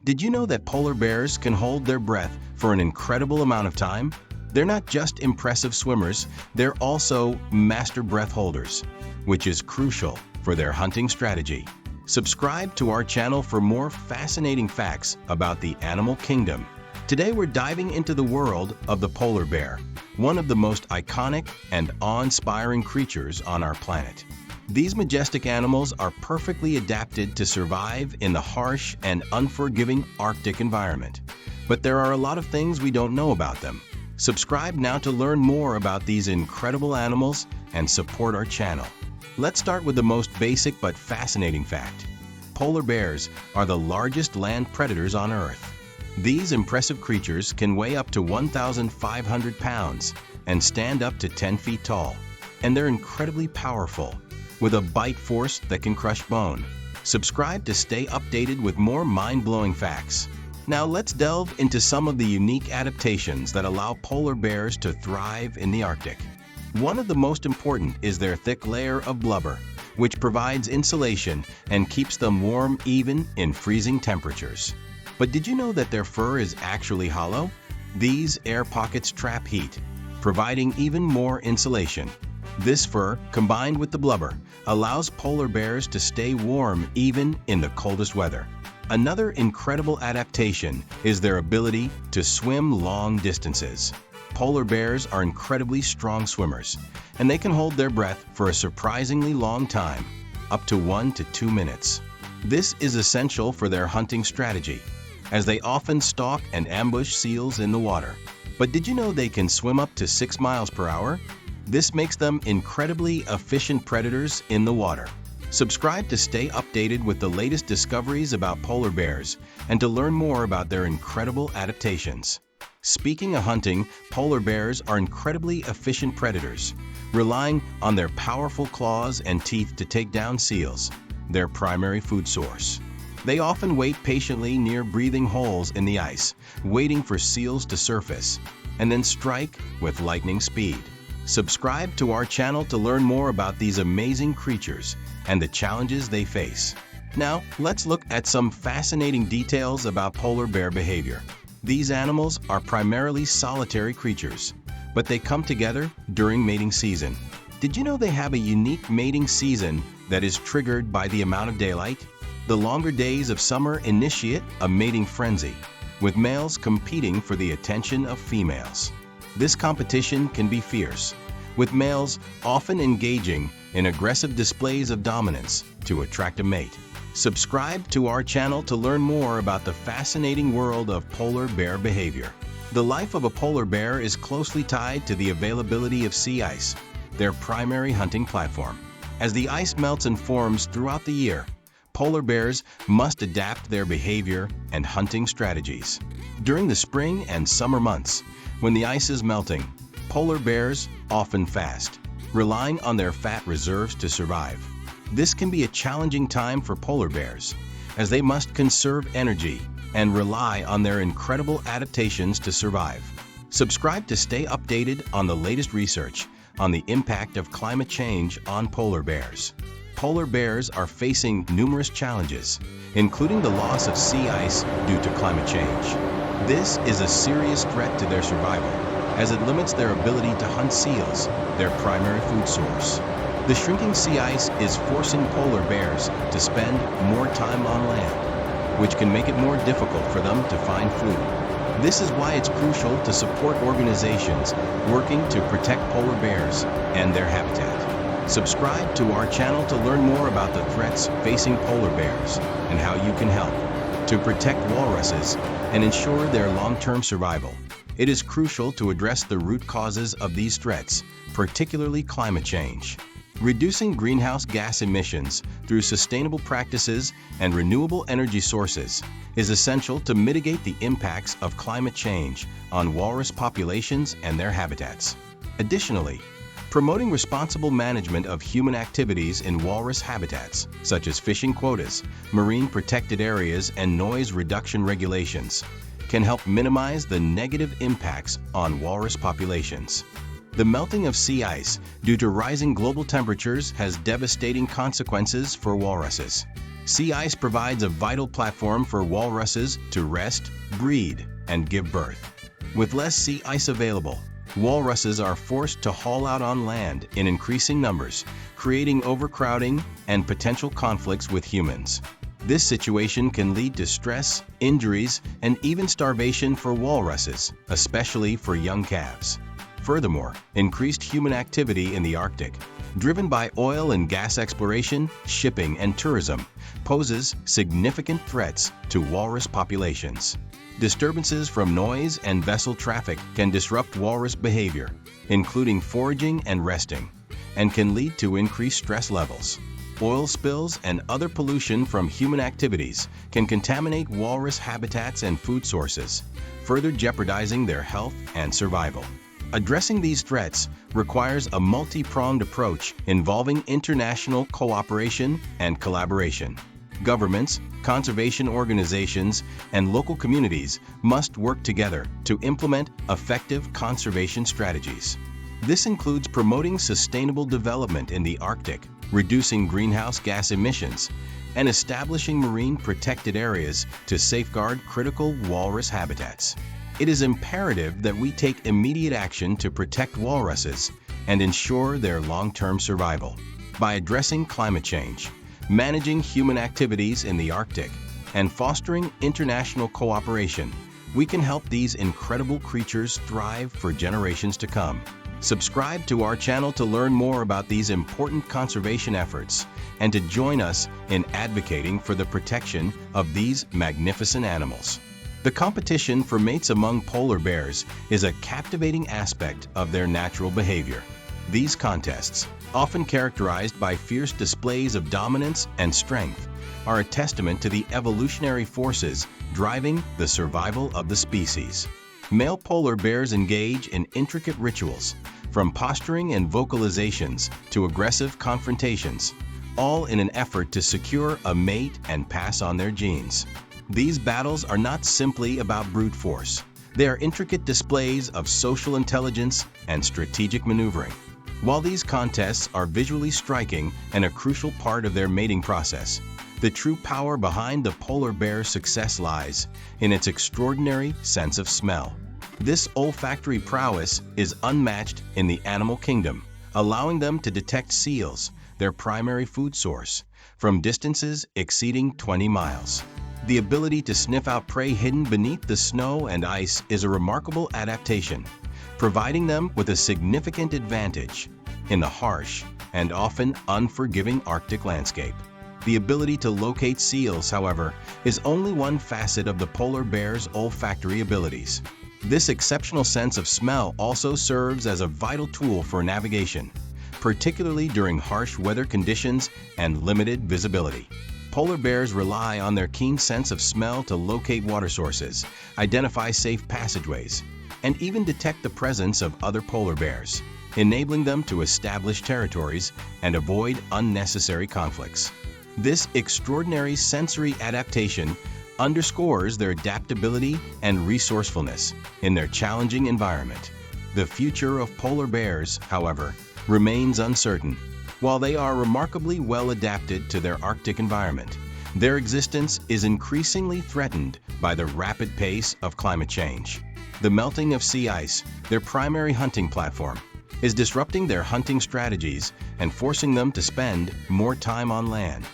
Did you know that polar bears can hold their breath for an incredible amount of time? They're not just impressive swimmers, they're also master breath holders, which is crucial for their hunting strategy. Subscribe to our channel for more fascinating facts about the animal kingdom. Today we're diving into the world of the polar bear, one of the most iconic and awe-inspiring creatures on our planet. These majestic animals are perfectly adapted to survive in the harsh and unforgiving Arctic environment. But there are a lot of things we don't know about them. Subscribe now to learn more about these incredible animals and support our channel. Let's start with the most basic but fascinating fact. Polar bears are the largest land predators on Earth. These impressive creatures can weigh up to 1,500 pounds and stand up to 10 feet tall. And they're incredibly powerful, with a bite force that can crush bone. Subscribe to stay updated with more mind-blowing facts. Now let's delve into some of the unique adaptations that allow polar bears to thrive in the Arctic. One of the most important is their thick layer of blubber, which provides insulation and keeps them warm even in freezing temperatures. But did you know that their fur is actually hollow? These air pockets trap heat, providing even more insulation. This fur, combined with the blubber, allows polar bears to stay warm even in the coldest weather. Another incredible adaptation is their ability to swim long distances. Polar bears are incredibly strong swimmers, and they can hold their breath for a surprisingly long time, up to 1 to 2 minutes. This is essential for their hunting strategy, as they often stalk and ambush seals in the water. But did you know they can swim up to 6 miles per hour? This makes them incredibly efficient predators in the water. Subscribe to stay updated with the latest discoveries about polar bears and to learn more about their incredible adaptations. Speaking of hunting, polar bears are incredibly efficient predators, relying on their powerful claws and teeth to take down seals, their primary food source. They often wait patiently near breathing holes in the ice, waiting for seals to surface, and then strike with lightning speed. Subscribe to our channel to learn more about these amazing creatures and the challenges they face. Now, let's look at some fascinating details about polar bear behavior. These animals are primarily solitary creatures, but they come together during mating season. Did you know they have a unique mating season that is triggered by the amount of daylight? The longer days of summer initiate a mating frenzy, with males competing for the attention of females. This competition can be fierce, with males often engaging in aggressive displays of dominance to attract a mate. Subscribe to our channel to learn more about the fascinating world of polar bear behavior. The life of a polar bear is closely tied to the availability of sea ice, their primary hunting platform. As the ice melts and forms throughout the year, polar bears must adapt their behavior and hunting strategies. During the spring and summer months, when the ice is melting, polar bears often fast, relying on their fat reserves to survive. This can be a challenging time for polar bears, as they must conserve energy and rely on their incredible adaptations to survive. Subscribe to stay updated on the latest research on the impact of climate change on polar bears. Polar bears are facing numerous challenges, including the loss of sea ice due to climate change. This is a serious threat to their survival, as it limits their ability to hunt seals, their primary food source. The shrinking sea ice is forcing polar bears to spend more time on land, which can make it more difficult for them to find food. This is why it's crucial to support organizations working to protect polar bears and their habitat. Subscribe to our channel to learn more about the threats facing polar bears and how you can help to protect walruses and ensure their long-term survival. It is crucial to address the root causes of these threats, particularly climate change. Reducing greenhouse gas emissions through sustainable practices and renewable energy sources is essential to mitigate the impacts of climate change on walrus populations and their habitats. Additionally, promoting responsible management of human activities in walrus habitats, such as fishing quotas, marine protected areas, and noise reduction regulations, can help minimize the negative impacts on walrus populations. The melting of sea ice due to rising global temperatures has devastating consequences for walruses. Sea ice provides a vital platform for walruses to rest, breed, and give birth. With less sea ice available, walruses are forced to haul out on land in increasing numbers, creating overcrowding and potential conflicts with humans. This situation can lead to stress, injuries, and even starvation for walruses, especially for young calves. Furthermore, increased human activity in the Arctic, driven by oil and gas exploration, shipping, and tourism, poses significant threats to walrus populations. Disturbances from noise and vessel traffic can disrupt walrus behavior, including foraging and resting, and can lead to increased stress levels. Oil spills and other pollution from human activities can contaminate walrus habitats and food sources, further jeopardizing their health and survival. Addressing these threats requires a multi-pronged approach involving international cooperation and collaboration. Governments, conservation organizations, and local communities must work together to implement effective conservation strategies. This includes promoting sustainable development in the Arctic, reducing greenhouse gas emissions, and establishing marine protected areas to safeguard critical walrus habitats. It is imperative that we take immediate action to protect walruses and ensure their long-term survival. By addressing climate change, managing human activities in the Arctic, and fostering international cooperation, we can help these incredible creatures thrive for generations to come. Subscribe to our channel to learn more about these important conservation efforts and to join us in advocating for the protection of these magnificent animals. The competition for mates among polar bears is a captivating aspect of their natural behavior. These contests, often characterized by fierce displays of dominance and strength, are a testament to the evolutionary forces driving the survival of the species. Male polar bears engage in intricate rituals, from posturing and vocalizations to aggressive confrontations, all in an effort to secure a mate and pass on their genes. These battles are not simply about brute force. They are intricate displays of social intelligence and strategic maneuvering. While these contests are visually striking and a crucial part of their mating process, the true power behind the polar bear's success lies in its extraordinary sense of smell. This olfactory prowess is unmatched in the animal kingdom, allowing them to detect seals, their primary food source, from distances exceeding 20 miles. The ability to sniff out prey hidden beneath the snow and ice is a remarkable adaptation, providing them with a significant advantage in the harsh and often unforgiving Arctic landscape. The ability to locate seals, however, is only one facet of the polar bear's olfactory abilities. This exceptional sense of smell also serves as a vital tool for navigation, particularly during harsh weather conditions and limited visibility. Polar bears rely on their keen sense of smell to locate water sources, identify safe passageways, and even detect the presence of other polar bears, enabling them to establish territories and avoid unnecessary conflicts. This extraordinary sensory adaptation underscores their adaptability and resourcefulness in their challenging environment. The future of polar bears, however, remains uncertain. While they are remarkably well adapted to their Arctic environment, their existence is increasingly threatened by the rapid pace of climate change. The melting of sea ice, their primary hunting platform, is disrupting their hunting strategies and forcing them to spend more time on land,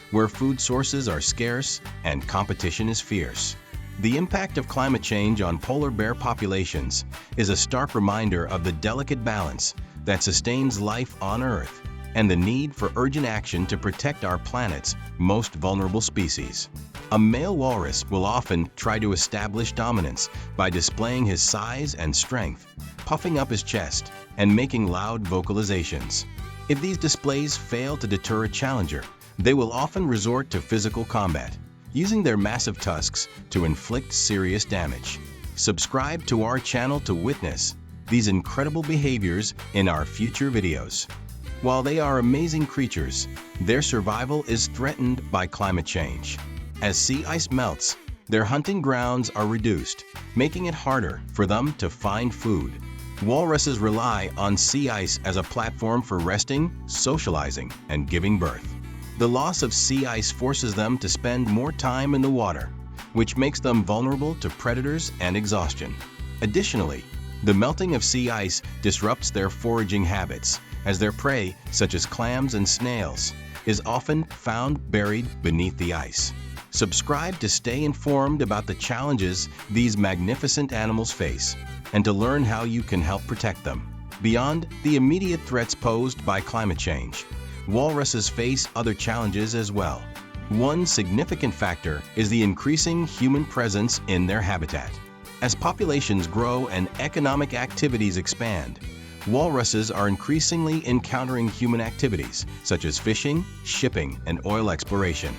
where food sources are scarce and competition is fierce. The impact of climate change on polar bear populations is a stark reminder of the delicate balance that sustains life on Earth and the need for urgent action to protect our planet's most vulnerable species. A male walrus will often try to establish dominance by displaying his size and strength, puffing up his chest, and making loud vocalizations. If these displays fail to deter a challenger, they will often resort to physical combat, using their massive tusks to inflict serious damage. Subscribe to our channel to witness these incredible behaviors in our future videos. While they are amazing creatures, their survival is threatened by climate change. As sea ice melts, their hunting grounds are reduced, making it harder for them to find food. Walruses rely on sea ice as a platform for resting, socializing, and giving birth. The loss of sea ice forces them to spend more time in the water, which makes them vulnerable to predators and exhaustion. Additionally, the melting of sea ice disrupts their foraging habits, as their prey, such as clams and snails, is often found buried beneath the ice. Subscribe to stay informed about the challenges these magnificent animals face and to learn how you can help protect them. Beyond the immediate threats posed by climate change, walruses face other challenges as well. One significant factor is the increasing human presence in their habitat. As populations grow and economic activities expand, walruses are increasingly encountering human activities such as fishing, shipping, and oil exploration.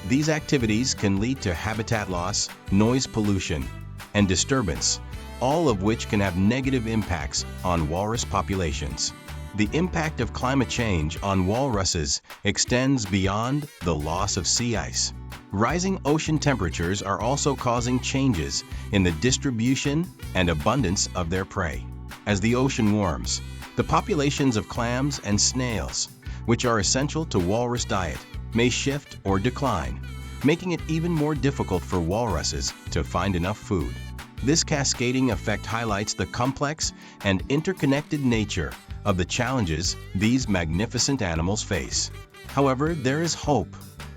These activities can lead to habitat loss, noise pollution, and disturbance, all of which can have negative impacts on walrus populations. The impact of climate change on walruses extends beyond the loss of sea ice. Rising ocean temperatures are also causing changes in the distribution and abundance of their prey. As the ocean warms, the populations of clams and snails, which are essential to walrus diet, may shift or decline, making it even more difficult for walruses to find enough food. This cascading effect highlights the complex and interconnected nature of the challenges these magnificent animals face. However, there is hope.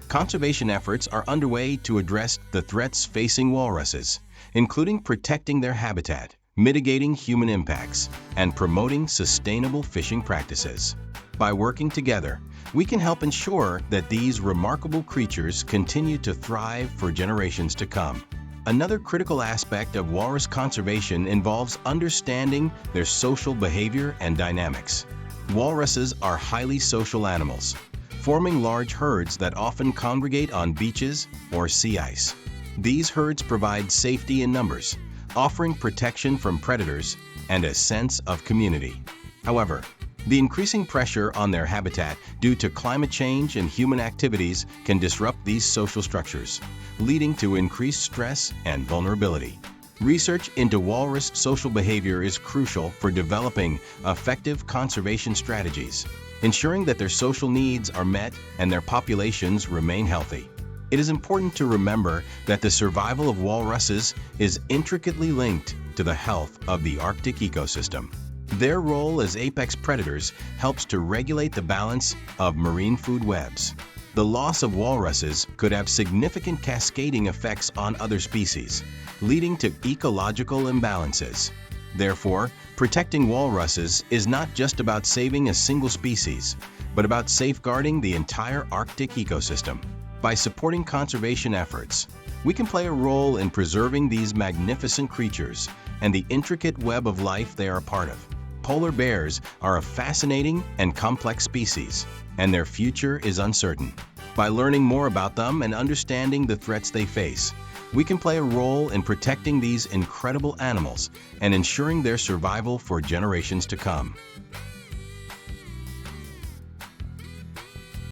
Conservation efforts are underway to address the threats facing walruses, including protecting their habitat, mitigating human impacts, and promoting sustainable fishing practices. By working together, we can help ensure that these remarkable creatures continue to thrive for generations to come. Another critical aspect of walrus conservation involves understanding their social behavior and dynamics. Walruses are highly social animals, forming large herds that often congregate on beaches or sea ice. These herds provide safety in numbers, offering protection from predators and a sense of community. However, the increasing pressure on their habitat due to climate change and human activities can disrupt these social structures, leading to increased stress and vulnerability. Research into walrus social behavior is crucial for developing effective conservation strategies, ensuring that their social needs are met and their populations remain healthy. It is important to remember that the survival of walruses is intricately linked to the health of the Arctic ecosystem. Their role as apex predators helps to regulate the balance of marine food webs. The loss of walruses could have significant cascading effects on other species, leading to ecological imbalances. Therefore, protecting walruses is not just about saving a single species, but about safeguarding the entire Arctic ecosystem. By supporting conservation efforts, we can play a role in preserving these magnificent creatures and the intricate web of life they are a part of. Polar bears are a fascinating and complex species, and their future is uncertain. By learning more about them and understanding the threats they face, we can play a role in protecting these incredible animals and ensuring their survival for generations to come.